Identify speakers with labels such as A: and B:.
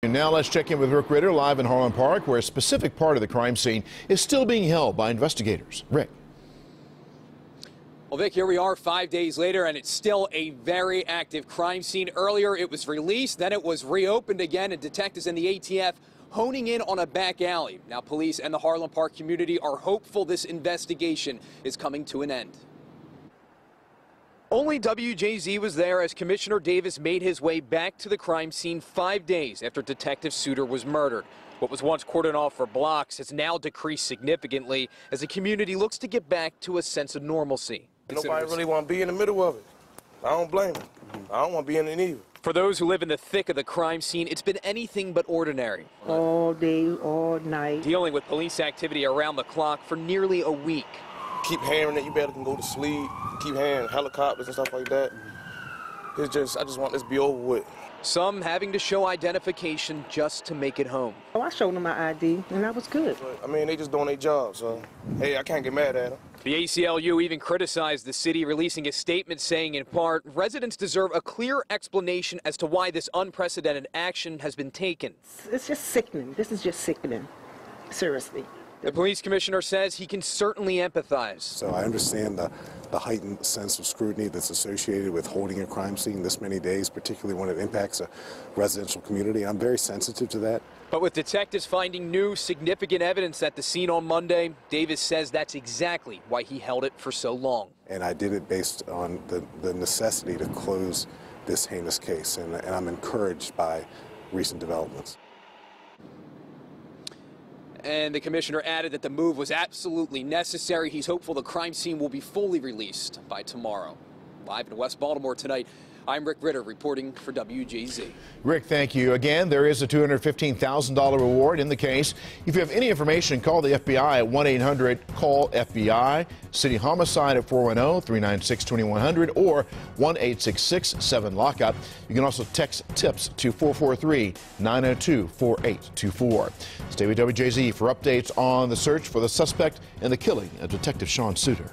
A: And now let's check in with Rick Ritter live in Harlan Park, where a specific part of the crime scene is still being held by investigators. Rick.
B: Well, Vic, here we are 5 days later, and it's still a very active crime scene. Earlier, it was released, then it was reopened again, and detectives in the ATF honing in on a back alley. Now, police and the Harlan Park community are hopeful this investigation is coming to an end. Only WJZ was there as Commissioner Davis made his way back to the crime scene 5 days after Detective Suter was murdered. What was once cordoned off for blocks has now decreased significantly as the community looks to get back to a sense of normalcy.
C: Nobody really want to be in the middle of it. I don't blame them. I don't want to be in it either.
B: For those who live in the thick of the crime scene, it's been anything but ordinary.
D: All day, all night.
B: Dealing with police activity around the clock for nearly a week.
C: Keep hearing that you better can go to sleep. Keep hearing helicopters and stuff like that. It's just, I just want this to be over with.
B: Some having to show identification just to make it home.
D: Oh, I showed them my ID, and I was good.
C: But, I mean, they just doing their job, so, hey, I can't get mad at them.
B: The ACLU even criticized the city, releasing a statement saying, in part, residents deserve a clear explanation as to why this unprecedented action has been taken.
D: It's just sickening. This is just sickening. Seriously.
B: The police commissioner says he can certainly empathize.
E: So I understand the heightened sense of scrutiny that's associated with holding a crime scene this many days, particularly when it impacts a residential community. I'm very sensitive to that.
B: But with detectives finding new significant evidence at the scene on Monday, Davis says that's exactly why he held it for so long.
E: And I did it based on the necessity to close this heinous case, and I'm encouraged by recent developments.
B: And the commissioner added that the move was absolutely necessary. He's hopeful the crime scene will be fully released by tomorrow. Live in West Baltimore tonight, I'm Rick Ritter reporting for WJZ.
A: Rick, thank you. Again, there is a $215,000 reward in the case. If you have any information, call the FBI at 1-800-CALL-FBI, City Homicide at 410-396-2100 or 1-866-7-LOCKUP. You can also text TIPS to 443-902-4824. Stay with WJZ for updates on the search for the suspect in the killing of Detective Sean Suter.